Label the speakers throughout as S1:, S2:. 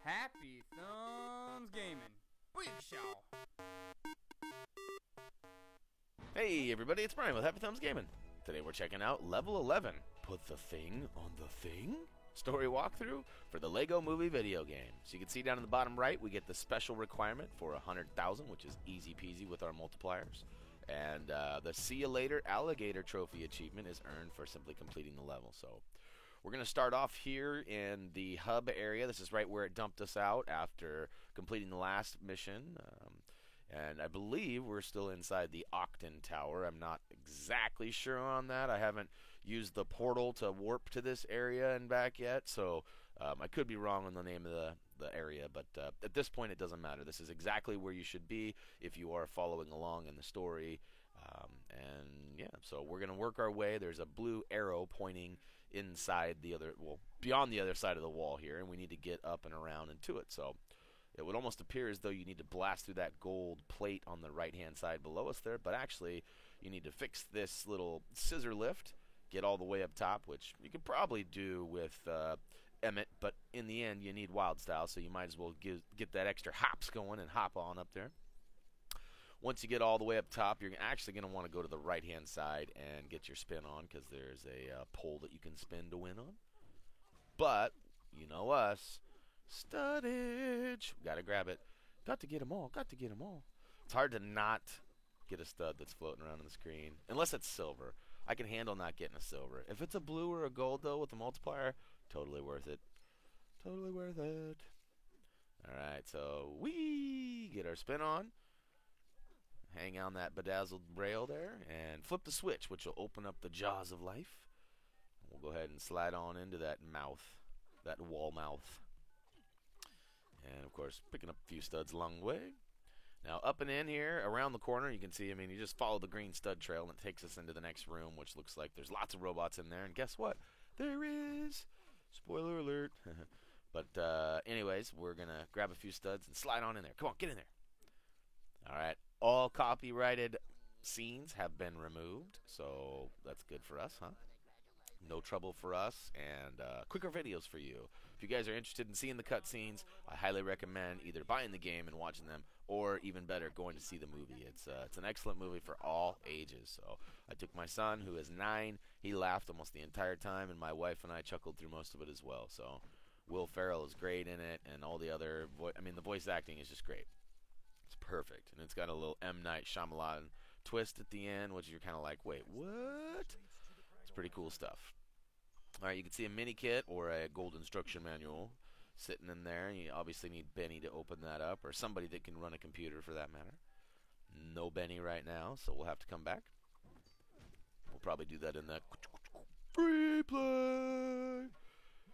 S1: Happy Thumbs Gaming. Big show.
S2: Hey everybody, it's Brian with HappyThumbsGaming. Today we're checking out Level 11, Put the Thing on the Thing? Story walkthrough for the Lego Movie Videogame. So you can see down in the bottom right, we get the special requirement for 100,000, which is easy peasy with our multipliers. And the Ya Later Alligator trophy achievement is earned for simply completing the level. So we're going to start off here in the hub area. This is right where it dumped us out after completing the last mission. And I believe we're still inside the Octon Tower. I'm not exactly sure on that. I haven't used the portal to warp to this area and back yet, so I could be wrong on the name of the area, but at this point it doesn't matter. This is exactly where you should be if you are following along in the story. And yeah, so we're going to work our way. There's a blue arrow pointing inside the other, well, beyond the other side of the wall here, and we need to get up and around and to it. So it would almost appear as though you need to blast through that gold plate on the right-hand side below us there, but actually you need to fix this little scissor lift, get all the way up top, which you could probably do with Emmett, but in the end you need wild style, so you might as well get that extra hops going and hop on up there. Once you get all the way up top, you're actually going to want to go to the right-hand side and get your spin on, because there's a pole that you can spin to win on. But, you know us, studage. Got to grab it. Got to get them all. Got to get them all. It's hard to not get a stud that's floating around on the screen, unless it's silver. I can handle not getting a silver. If it's a blue or a gold, though, with a multiplier, totally worth it. Totally worth it. All right, so we get our spin on. Hang on that bedazzled rail there, and flip the switch, which will open up the jaws of life. We'll go ahead and slide on into that mouth, that wall mouth. And, of course, picking up a few studs along the way. Now, up and in here, around the corner, you can see, I mean, you just follow the green stud trail, and it takes us into the next room, which looks like there's lots of robots in there. And guess what? There is. Spoiler alert. But, anyways, we're going to grab a few studs and slide on in there. Come on, get in there. All right. All copyrighted scenes have been removed, so that's good for us, huh? No trouble for us, and quicker videos for you. If you guys are interested in seeing the cutscenes, I highly recommend either buying the game and watching them, or even better, going to see the movie. It's an excellent movie for all ages. So I took my son, who is 9. He laughed almost the entire time, and my wife and I chuckled through most of it as well. So Will Ferrell is great in it, and all the other the voice acting is just great. It's perfect, and it's got a little M. Night Shyamalan twist at the end, which you're kind of like, wait, what? It's pretty cool stuff. All right, you can see a mini kit or a gold instruction manual sitting in there. You obviously need Benny to open that up, or somebody that can run a computer for that matter. No Benny right now, so we'll have to come back. We'll probably do that in the free play.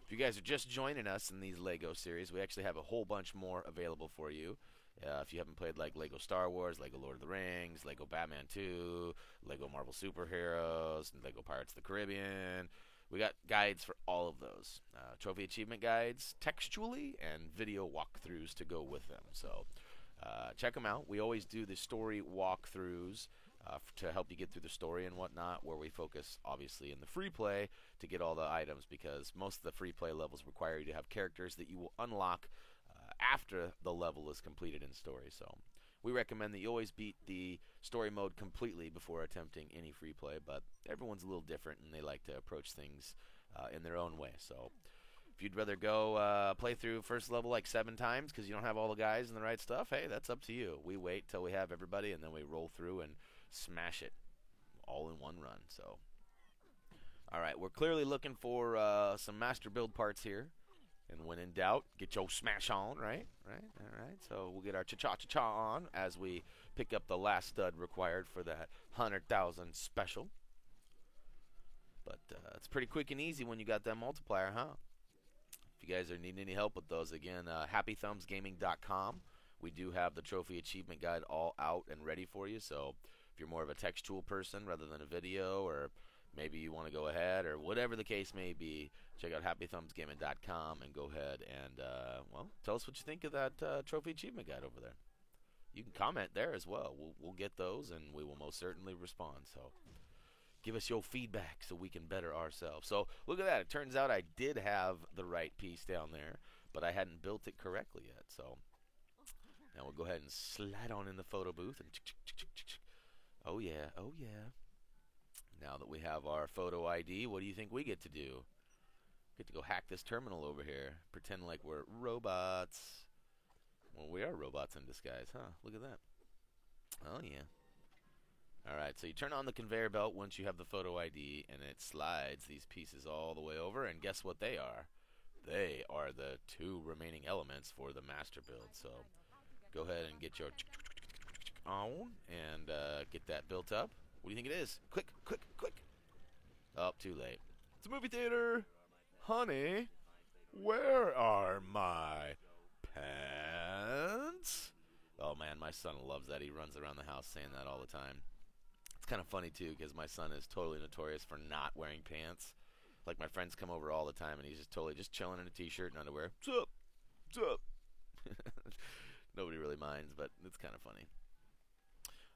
S2: If you guys are just joining us in these Lego series, we actually have a whole bunch more available for you. If you haven't played like Lego Star Wars, Lego Lord of the Rings, Lego Batman 2, Lego Marvel Superheroes, and Lego Pirates of the Caribbean, we got guides for all of those. Trophy achievement guides textually and video walkthroughs to go with them. So check them out. We always do the story walkthroughs to help you get through the story and whatnot, where we focus obviously in the free play to get all the items, because most of the free play levels require you to have characters that you will unlock after the level is completed in story. So we recommend that you always beat the story mode completely before attempting any free play, but everyone's a little different and they like to approach things in their own way. So if you'd rather go play through first level like 7 times because you don't have all the guys and the right stuff, hey, that's up to you. We wait till we have everybody, and then we roll through and smash it all in one run. So all right, we're clearly looking for some master build parts here. And when in doubt, get your smash on, right? Right? All right. So we'll get our cha-cha-cha-cha on as we pick up the last stud required for that 100,000 special. But it's pretty quick and easy when you got that multiplier, huh? If you guys are needing any help with those, again, HappyThumbsGaming.com. We do have the trophy achievement guide all out and ready for you. So if you're more of a textual person rather than a video, or maybe you want to go ahead, or whatever the case may be, check out HappyThumbsGaming.com and go ahead and, well, tell us what you think of that trophy achievement guide over there. You can comment there as well. We'll get those, and we will most certainly respond. So give us your feedback so we can better ourselves. So look at that. It turns out I did have the right piece down there. but I hadn't built it correctly yet. So now we'll go ahead and slide on in the photo booth. And oh yeah, oh yeah. Now that we have our photo ID, what do you think we get to do? Get to go hack this terminal over here. Pretend like we're robots. Well, we are robots in disguise, huh? Look at that. Oh yeah. Alright, so you turn on the conveyor belt once you have the photo ID, and it slides these pieces all the way over, and guess what they are? They are the 2 remaining elements for the master build. So go ahead and get your on and get that built up. What do you think it is? Quick, quick, quick. Oh, too late. It's a movie theater. Honey, where are my pants? Oh man, my son loves that. He runs around the house saying that all the time. It's kind of funny too, because my son is totally notorious for not wearing pants. Like, my friends come over all the time, and he's just totally just chilling in a t-shirt and underwear. What's up? What's up? Nobody really minds, but it's kind of funny.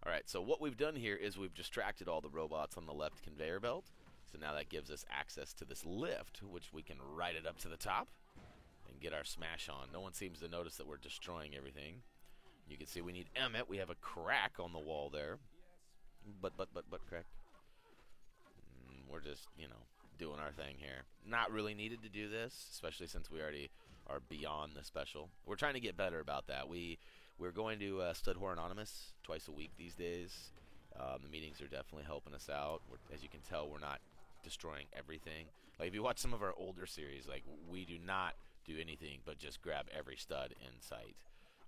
S2: Alright, so what we've done here is we've distracted all the robots on the left conveyor belt. So now that gives us access to this lift, which we can ride it up to the top and get our smash on. No one seems to notice that we're destroying everything. You can see we need Emmett. We have a crack on the wall there. But crack. We're just, you know, doing our thing here. Not really needed to do this, especially since we already are beyond the special. We're trying to get better about that. We're going to Stud Horror Anonymous twice a week these days. The meetings are definitely helping us out. As you can tell, we're not destroying everything. Like, if you watch some of our older series, like, we do not do anything but just grab every stud in sight.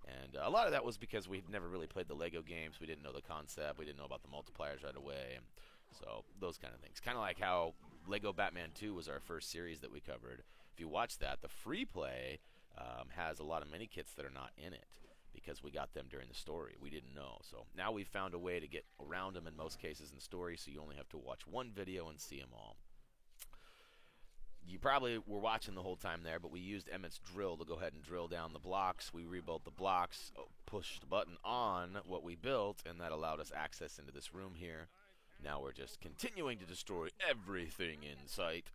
S2: And a lot of that was because we'd never really played the Lego games. We didn't know the concept. We didn't know about the multipliers right away. So those kind of things. Kind of like how Lego Batman 2 was our first series that we covered. If you watch that, the free play has a lot of minikits that are not in it, because we got them during the story. We didn't know. So now we've found a way to get around them in most cases in story, so you only have to watch one video and see them all. You probably were watching the whole time there, but we used Emmett's drill to go ahead and drill down the blocks. We rebuilt the blocks, pushed the button on what we built, and that allowed us access into this room here. Now we're just continuing to destroy everything in sight.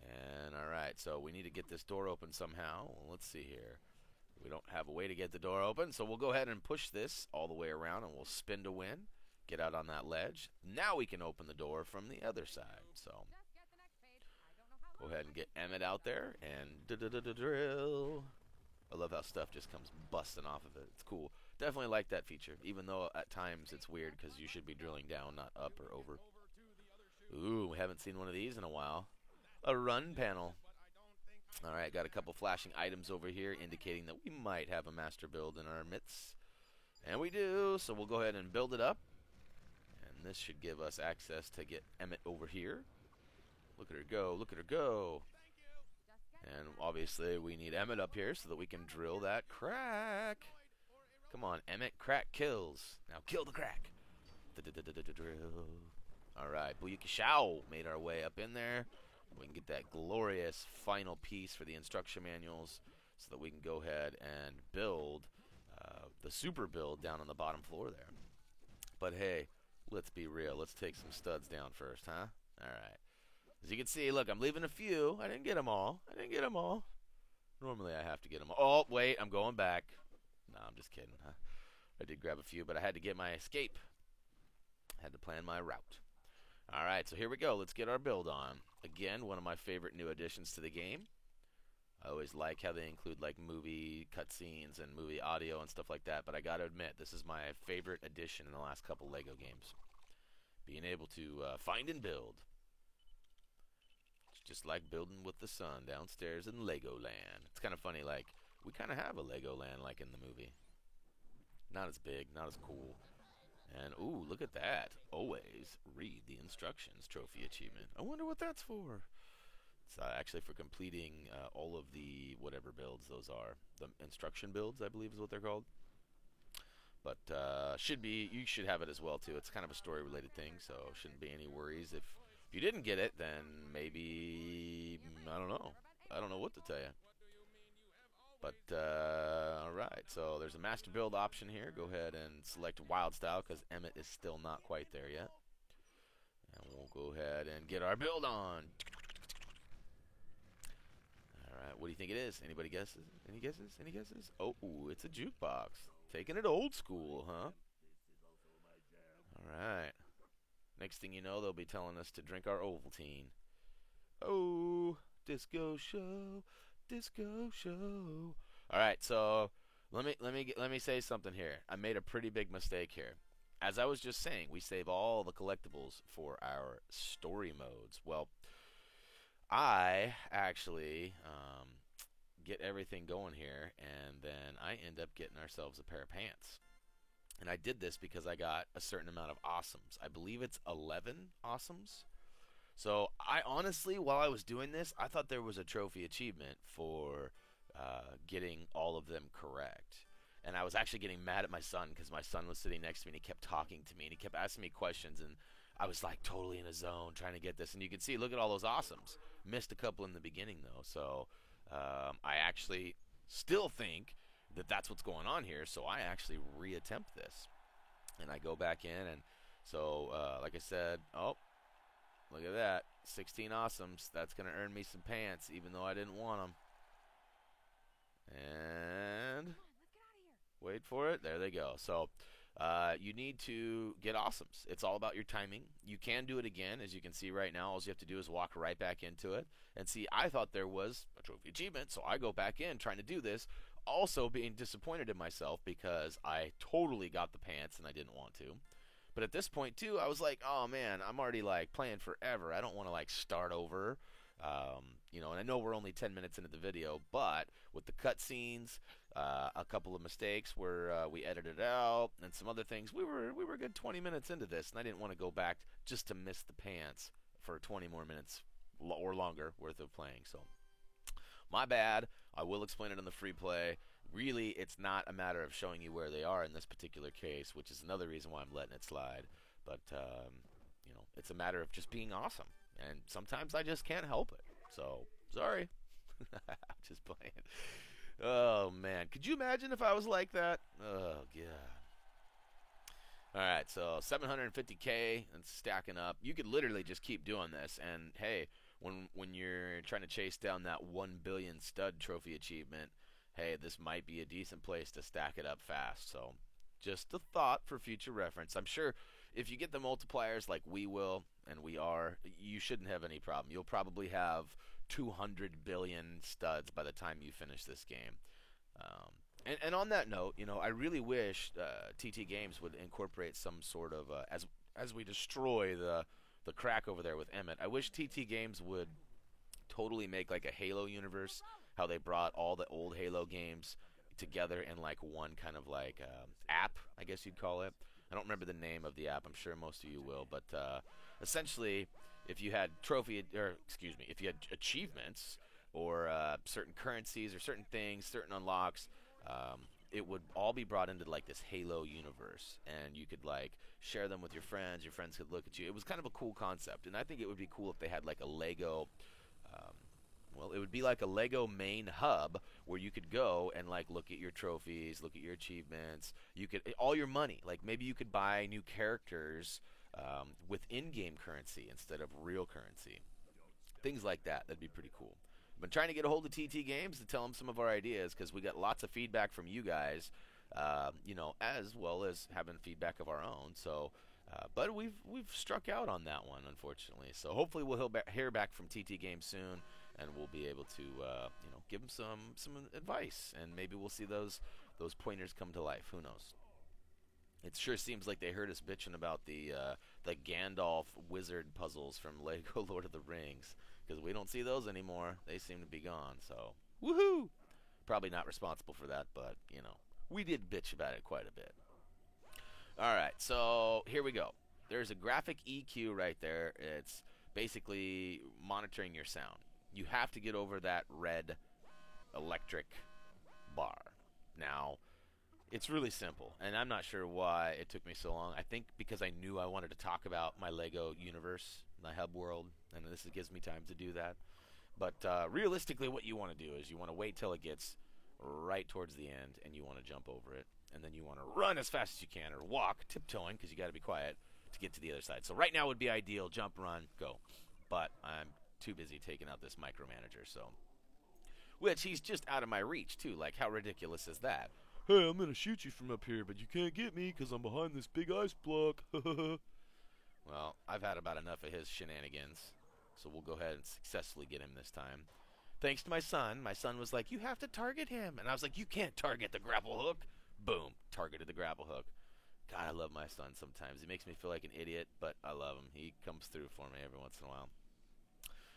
S2: And alright, so we need to get this door open somehow. Well, let's see here. We don't have a way to get the door open, so we'll go ahead and push this all the way around, and we'll spin to win. Get out on that ledge. Now we can open the door from the other side. So go ahead and get Emmett out there and drill. I love how stuff just comes busting off of it. It's cool. Definitely like that feature, even though at times it's weird because you should be drilling down, not up or over. Ooh, we haven't seen one of these in a while. A run panel. Alright, got a couple flashing items over here indicating that we might have a master build in our midst. And we do, so we'll go ahead and build it up. And this should give us access to get Emmett over here. Look at her go, look at her go. And obviously we need Emmett up here so that we can drill that crack. Come on, Emmett, crack kills. Now kill the crack. Drill. Alright, Booyaka Shao made our way up in there. We can get that glorious final piece for the instruction manuals so that we can go ahead and build the super build down on the bottom floor there. But hey, let's be real. Let's take some studs down first, huh? Alright. As you can see, look, I'm leaving a few. I didn't get them all. I didn't get them all. Normally I have to get them all. Oh, wait, I'm going back. No, I'm just kidding. Huh? I did grab a few, but I had to get my escape. I had to plan my route. Alright, so here we go. Let's get our build on. Again, one of my favorite new additions to the game. I always like how they include like movie cutscenes and movie audio and stuff like that, but I gotta admit, this is my favorite addition in the last couple Lego games. Being able to find and build. It's just like building with the sun downstairs in Legoland. It's kind of funny, like, we kind of have a Legoland like in the movie. Not as big, not as cool. And, ooh, look at that. Always read the instructions trophy achievement. I wonder what that's for. It's actually for completing all of the whatever builds those are. The instruction builds, I believe is what they're called. But you should have it as well, too. It's kind of a story-related thing, so shouldn't be any worries. If you didn't get it, then maybe, I don't know. I don't know what to tell you. But, alright, so there's a master build option here. Go ahead and select wild style because Emmett is still not quite there yet. And we'll go ahead and get our build on. Alright, what do you think it is? Anybody guesses? Any guesses? Any guesses? Oh, it's a jukebox. Taking it old school, huh? All right. Next thing you know, they'll be telling us to drink our Ovaltine. Oh, disco show, disco show. All right, so let me say something here. I made a pretty big mistake here. As I was just saying, we save all the collectibles for our story modes. Well, I actually get everything going here, and then I end up getting ourselves a pair of pants. And I did this because I got a certain amount of awesomes. I believe it's 11 awesomes. So I honestly, while I was doing this, I thought there was a trophy achievement for getting all of them correct. And I was actually getting mad at my son because my son was sitting next to me and he kept talking to me and he kept asking me questions, and I was like totally in a zone trying to get this. And you can see, look at all those awesomes. Missed a couple in the beginning though, so I actually still think that that's what's going on here. So I actually reattempt this, and I go back in, and so like I said, oh, look at that, 16 awesomes. That's gonna earn me some pants, even though I didn't want them. And wait for it. There they go. So you need to get awesomes. It's all about your timing. You can do it again, as you can see right now. All you have to do is walk right back into it. And see, I thought there was a trophy achievement, so I go back in trying to do this, also being disappointed in myself because I totally got the pants and I didn't want to. But at this point, too, I was like, oh, man, I'm already, like, playing forever. I don't want to, like, start over. You know, and I know we're only 10 minutes into the video, but with the cutscenes, a couple of mistakes where we edited out, and some other things, we were a good 20 minutes into this, and I didn't want to go back just to miss the pants for 20 more minutes or longer worth of playing. So, my bad. I will explain it in the free play. Really, it's not a matter of showing you where they are in this particular case, which is another reason why I'm letting it slide. But, you know, it's a matter of just being awesome. And sometimes I just can't help it. So, sorry. I'm just playing. Oh, man. Could you imagine if I was like that? Oh, God. Alright, so 750K and stacking up. You could literally just keep doing this. And, hey, when you're trying to chase down that 1 billion stud trophy achievement, hey, this might be a decent place to stack it up fast. So, just a thought for future reference. I'm sure if you get the multipliers like we will, and we are, you shouldn't have any problem. You'll probably have 200 billion studs by the time you finish this game. And on that note, you know, I really wish TT Games would incorporate some sort of, as we destroy the crack over there with Emmett, I wish TT Games would totally make like a Halo universe, how they brought all the old Halo games together in like one kind of like app, I guess you'd call it. I don't remember the name of the app. I'm sure most of you will, but essentially, if you had if you had achievements or certain currencies or certain things, certain unlocks, it would all be brought into like this Halo universe, and you could like share them with your friends. Your friends could look at you. It was kind of a cool concept, and I think it would be cool if they had like a Lego. Well, it would be like a Lego main hub where you could go and like look at your trophies, look at your achievements. You could all your money. Like maybe you could buy new characters with in-game currency instead of real currency. Things like that. That'd be pretty cool. I've been trying to get a hold of TT Games to tell them some of our ideas because we got lots of feedback from you guys, you know, as well as having feedback of our own. So, but we've struck out on that one, unfortunately. So hopefully we'll hear back from TT Games soon, and we'll be able to, you know, give them some advice, and maybe we'll see those pointers come to life. Who knows? It sure seems like they heard us bitching about the Gandalf wizard puzzles from Lego Lord of the Rings, because we don't see those anymore. They seem to be gone. So, woohoo! Probably not responsible for that, but you know, we did bitch about it quite a bit. All right, so here we go. There's a graphic EQ right there. It's basically monitoring your sound. You have to get over that red electric bar. Now, it's really simple, and I'm not sure why it took me so long. I think because I knew I wanted to talk about my Lego universe, my hub world, and this gives me time to do that. But realistically, what you want to do is you want to wait till it gets right towards the end, and you want to jump over it, and then you want to run as fast as you can, or walk, tiptoeing, because you got to be quiet to get to the other side. So right now would be ideal: jump, run, go. But I'm too busy taking out this micromanager. So which he's just out of my reach, too. Like, how ridiculous is that? Hey, I'm going to shoot you from up here, but you can't get me because I'm behind this big ice block. Well, I've had about enough of his shenanigans, so we'll go ahead and successfully get him this time. Thanks to my son was like, you have to target him. And I was like, you can't target the grapple hook. Boom, targeted the grapple hook. God, I love my son sometimes. He makes me feel like an idiot, but I love him. He comes through for me every once in a while.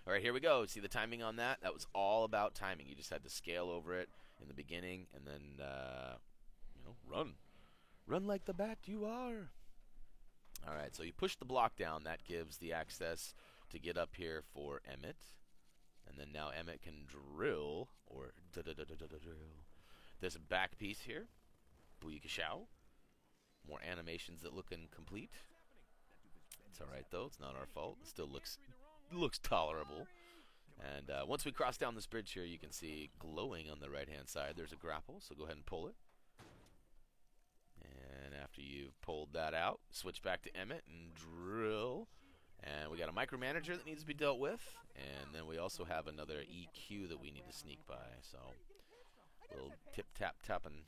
S2: All right, here we go. See the timing on that? That was all about timing. You just had to scale over it in the beginning and then, run. Run like the bat you are. All right, so you push the block down. That gives the access to get up here for Emmett. And then now Emmett can drill, or drill. There's a back piece here. Booyakashow. More animations that look incomplete. It's all right, though. It's not our fault. It still looks tolerable. And once we cross down this bridge here, you can see glowing on the right-hand side. There's a grapple, so go ahead and pull it. And after you've pulled that out, switch back to Emmett and drill. And we got a micromanager that needs to be dealt with. And then we also have another EQ that we need to sneak by. So, a little tip-tap-tapping.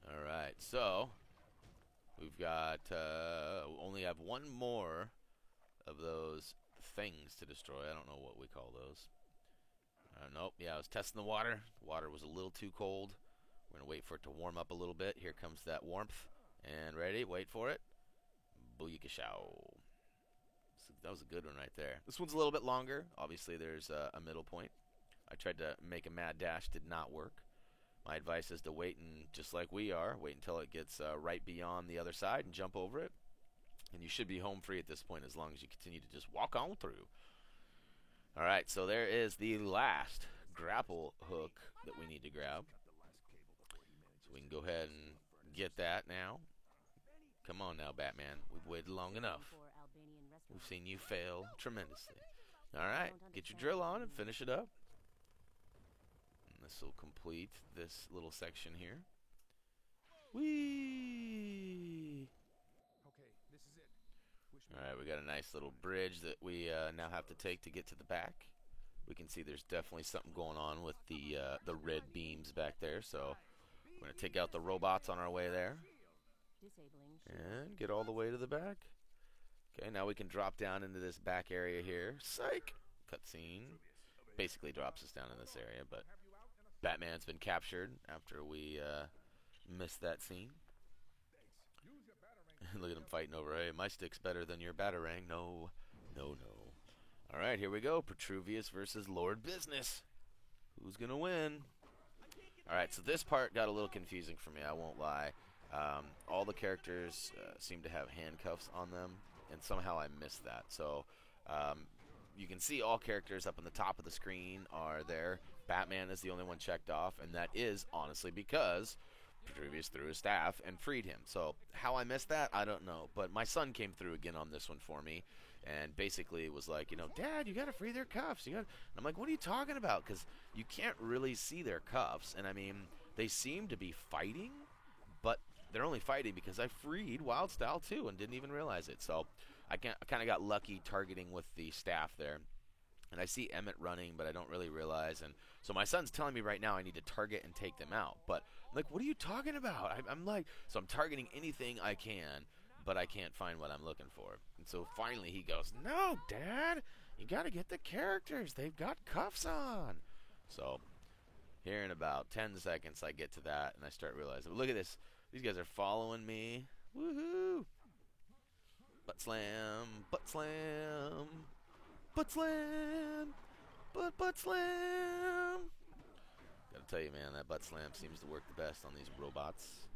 S2: All right, so we've got, only have one more of those things to destroy. I don't know what we call those. Nope, yeah, I was testing the water. The water was a little too cold. We're going to wait for it to warm up a little bit. Here comes that warmth. And ready, wait for it. Booyakashow. So that was a good one right there. This one's a little bit longer. Obviously, there's a middle point. I tried to make a mad dash. Did not work. My advice is to wait, and just like we are, wait until it gets right beyond the other side and jump over it. And you should be home free at this point as long as you continue to just walk on through. All right, so there is the last grapple hook that we need to grab. So we can go ahead and get that now. Come on now, Batman. We've waited long enough. We've seen you fail tremendously. All right, get your drill on and finish it up. And this will complete this little section here. Whee! All right, we got a nice little bridge that we now have to take to get to the back. We can see there's definitely something going on with the red beams back there. So we're going to take out the robots on our way there. And get all the way to the back. Okay, now we can drop down into this back area here. Psych! Cutscene. Basically drops us down in this area, but Batman's been captured after we missed that scene. Look at him fighting over, hey, my stick's better than your Batarang. No, no, no. All right, here we go. Petruvius versus Lord Business. Who's going to win? All right, so this part got a little confusing for me, I won't lie. All the characters seem to have handcuffs on them, and somehow I missed that. So you can see all characters up on the top of the screen are there. Batman is the only one checked off, and that is honestly because Petruvius threw his staff and freed him. So how I missed that, I don't know. But my son came through again on this one for me, and basically was like, Dad, you got to free their cuffs. And I'm like, what are you talking about? Because you can't really see their cuffs. And I mean, they seem to be fighting, but they're only fighting because I freed Wild Style too and didn't even realize it. So I kind of got lucky targeting with the staff there. And I see Emmett running, but I don't really realize. And so my son's telling me right now I need to target and take them out. But I'm like, what are you talking about? I'm like, so I'm targeting anything I can, but I can't find what I'm looking for. And so finally he goes, no, Dad, you got to get the characters. They've got cuffs on. So here in about 10 seconds I get to that, and I start realizing, look at this. These guys are following me. Woohoo! Butt slam, butt slam. Butt slam! Butt slam! Gotta tell you, man, that butt slam seems to work the best on these robots.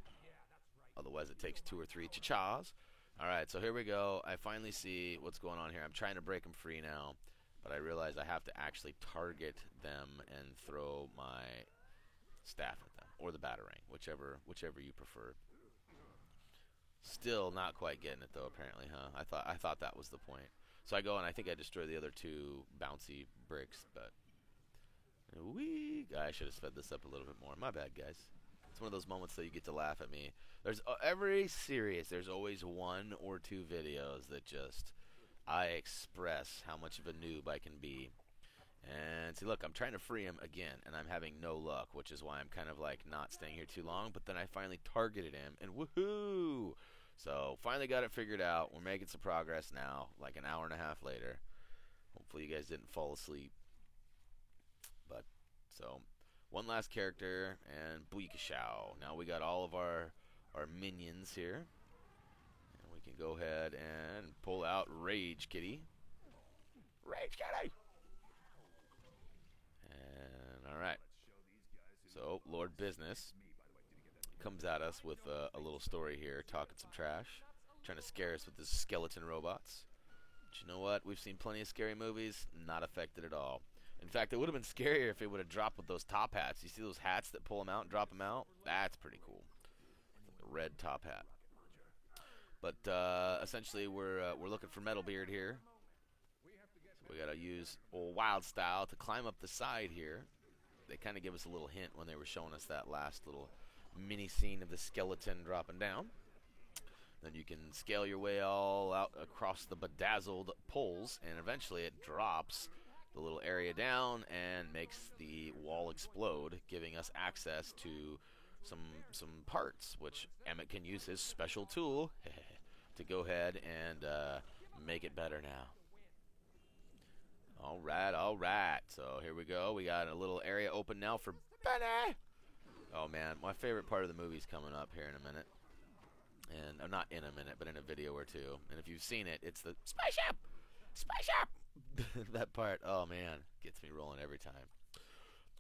S2: Otherwise, it takes 2 or 3 cha-chas. Alright, so here we go. I finally see what's going on here. I'm trying to break them free now, but I realize I have to actually target them and throw my staff at them, or the Batarang, whichever you prefer. Still not quite getting it, though, apparently, huh? I thought that was the point. So I go and I think I destroy the other 2 bouncy bricks, but I should have sped this up a little bit more. My bad, guys. It's one of those moments that you get to laugh at me. There's every series, there's always 1 or 2 videos that just I express how much of a noob I can be. And See, look, I'm trying to free him again, and I'm having no luck, which is why I'm kind of like not staying here too long. But then I finally targeted him, and woohoo! So finally got it figured out. We're making some progress now, like an hour and a half later. Hopefully you guys didn't fall asleep. But, so, one last character, and Booyakashow. Now we got all of our minions here. And we can go ahead and pull out Rage Kitty. Rage Kitty! And, alright. So, Lord Business comes at us with a little story here, talking some trash. Trying to scare us with his skeleton robots. But you know what? We've seen plenty of scary movies. Not affected at all. In fact, it would have been scarier if it would have dropped with those top hats. You see those hats that pull them out and drop them out? That's pretty cool. The red top hat. But essentially, we're looking for Metalbeard here. So we gotta use old Wild Style to climb up the side here. They kind of give us a little hint when they were showing us that last little mini scene of the skeleton dropping down. Then you can scale your way all out across the bedazzled poles, and eventually it drops the little area down and makes the wall explode, giving us access to some parts, which Emmett can use his special tool to go ahead and make it better now. All right. So here we go. We got a little area open now for Benny. Oh man, my favorite part of the movie's coming up here in a minute. And not in a minute, but in a video or two. And if you've seen it, it's the spaceship. That part, oh man, gets me rolling every time.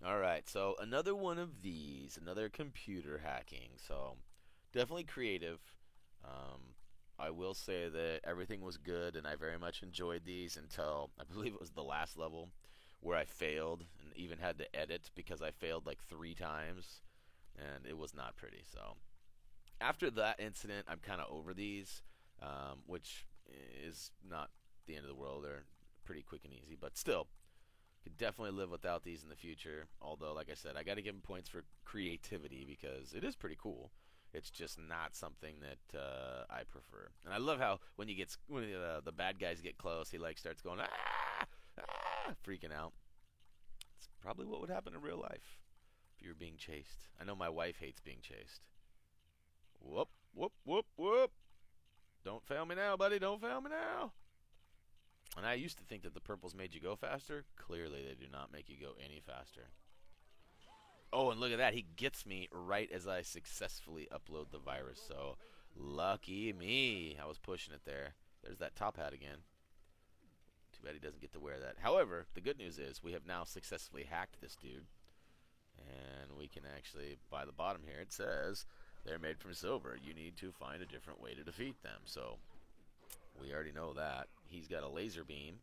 S2: Alright, so another one of these, another computer hacking. So definitely creative. I will say that everything was good, and I very much enjoyed these until I believe it was the last level where I failed and even had to edit because I failed like 3 times, and it was not pretty. So after that incident, I'm kind of over these, which is not the end of the world. They're pretty quick and easy, but still, could definitely live without these in the future. Although, like I said, I got to give them points for creativity because it is pretty cool. It's just not something that I prefer. And I love how when the bad guys get close, he like starts going freaking out. It's probably what would happen in real life if you were being chased. I know my wife hates being chased. Whoop, whoop, whoop, whoop. Don't fail me now, buddy. Don't fail me now. And I used to think that the purples made you go faster. Clearly, they do not make you go any faster. Oh, and look at that. He gets me right as I successfully upload the virus. So, lucky me. I was pushing it there. There's that top hat again. Too bad he doesn't get to wear that. However, the good news is we have now successfully hacked this dude. And we can actually, by the bottom here, it says, they're made from silver. You need to find a different way to defeat them. So, we already know that. He's got a laser beam,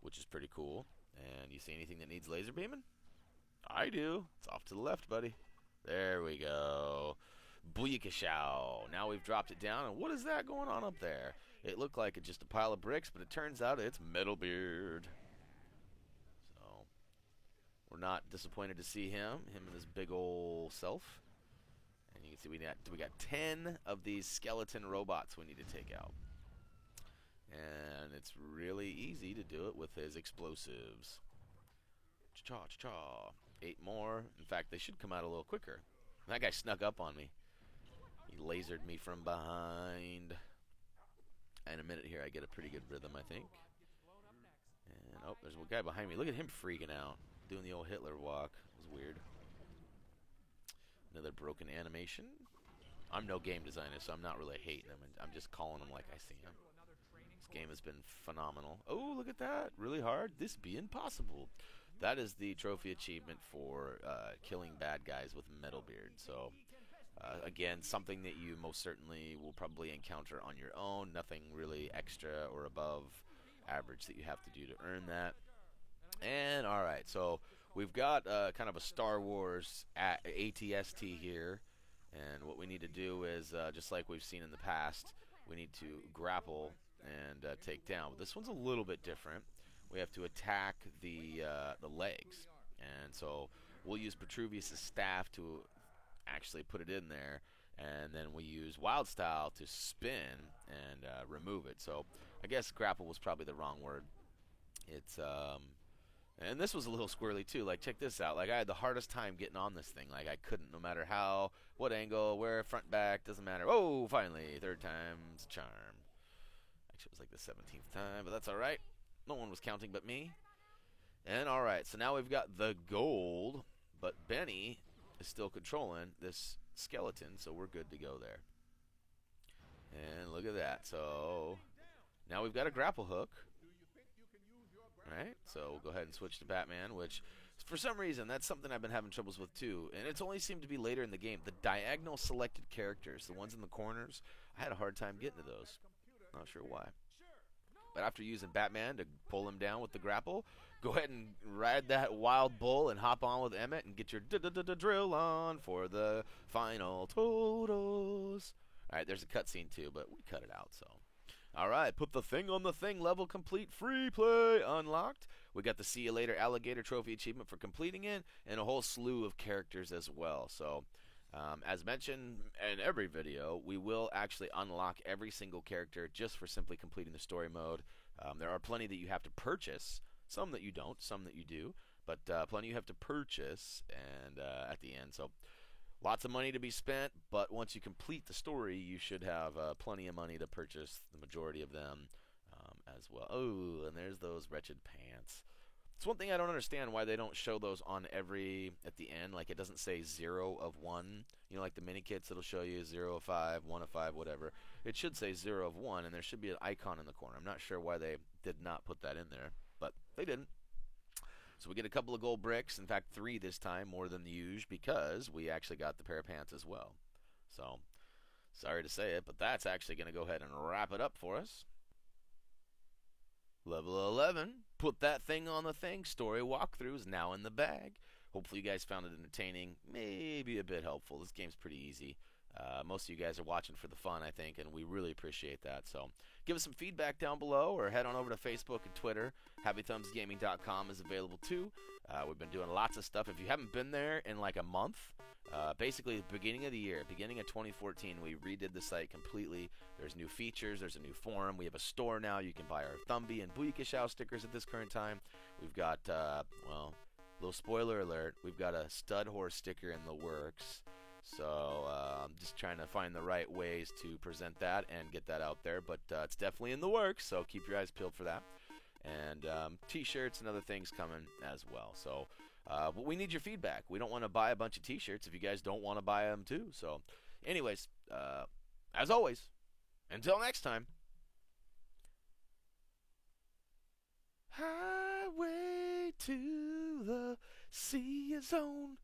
S2: which is pretty cool. And you see anything that needs laser beaming? I do. It's off to the left, buddy. There we go. Booyakashow. Now we've dropped it down, and what is that going on up there? It looked like it's just a pile of bricks, but it turns out it's Metalbeard. So, we're not disappointed to see him and his big old self. And you can see we got 10 of these skeleton robots we need to take out. And it's really easy to do it with his explosives. Cha-cha-cha-cha. 8 more. In fact, they should come out a little quicker. That guy snuck up on me. He lasered me from behind. In a minute here, I get a pretty good rhythm, I think. And, oh, there's a guy behind me. Look at him freaking out. Doing the old Hitler walk. It was weird. Another broken animation. I'm no game designer, so I'm not really hating him. I'm just calling him like I see him. This game has been phenomenal. Oh, look at that. Really hard. This be impossible. That is the trophy achievement for killing bad guys with Metalbeard. So, again, something that you most certainly will probably encounter on your own. Nothing really extra or above average that you have to do to earn that. And, alright, so we've got kind of a Star Wars ATST here. And what we need to do is, just like we've seen in the past, we need to grapple and take down. But this one's a little bit different. We have to attack the legs, and so we'll use Petruvius' staff to actually put it in there, and then we use Wild Style to spin and remove it. So I guess grapple was probably the wrong word. It's And this was a little squirrely too. Like, check this out. Like, I had the hardest time getting on this thing. Like, I couldn't, no matter how, what angle, where, front, back, doesn't matter. Oh, finally, third time's a charm. Actually, it was like the 17th time, but that's all right. No one was counting but me. And all right, so now we've got the gold, but Benny is still controlling this skeleton, so we're good to go there. And look at that. So now we've got a grapple hook. Right, so we'll go ahead and switch to Batman, which for some reason that's something I've been having troubles with too, and it's only seemed to be later in the game. The diagonal selected characters, the ones in the corners, I had a hard time getting to those. Not sure why. But after using Batman to pull him down with the grapple, go ahead and ride that wild bull and hop on with Emmett and get your drill on for the final totals. All right, there's a cutscene too, but we cut it out, so. All right, put the thing on the thing, level complete, free play unlocked. We got the See Ya Later Alligator trophy achievement for completing it, and a whole slew of characters as well. So, as mentioned in every video, we will actually unlock every single character just for simply completing the story mode. There are plenty that you have to purchase, some that you don't, some that you do, but plenty you have to purchase and at the end. So, lots of money to be spent, but once you complete the story, you should have plenty of money to purchase the majority of them as well. Oh, and there's those wretched pants. It's one thing I don't understand why they don't show those on every, at the end, like it doesn't say 0 of 1. You know, like the minikits, it'll show you 0 of 5, 1 of 5, whatever. It should say 0 of 1, and there should be an icon in the corner. I'm not sure why they did not put that in there, but they didn't. So we get a couple of gold bricks, in fact 3 this time, more than the usual, because we actually got the pair of pants as well. So, sorry to say it, but that's actually going to go ahead and wrap it up for us. Level 11, put that thing on the thing, story walkthrough is now in the bag. Hopefully you guys found it entertaining, maybe a bit helpful. This game's pretty easy. Most of you guys are watching for the fun, I think, and we really appreciate that. So give us some feedback down below, or head on over to Facebook and Twitter. HappyThumbsGaming.com is available too. We've been doing lots of stuff. If you haven't been there in like a month, basically the beginning of the year, beginning of 2014, we redid the site completely. There's new features, there's a new forum, we have a store now. You can buy our Thumby and Booyakashow stickers at this current time. We've got, well, little spoiler alert, we've got a stud horse sticker in the works. So I'm just trying to find the right ways to present that and get that out there, but it's definitely in the works, so keep your eyes peeled for that. And t-shirts and other things coming as well. So but we need your feedback. We don't want to buy a bunch of t-shirts if you guys don't want to buy them too. So anyways, as always, until next time. Highway to the sea zone.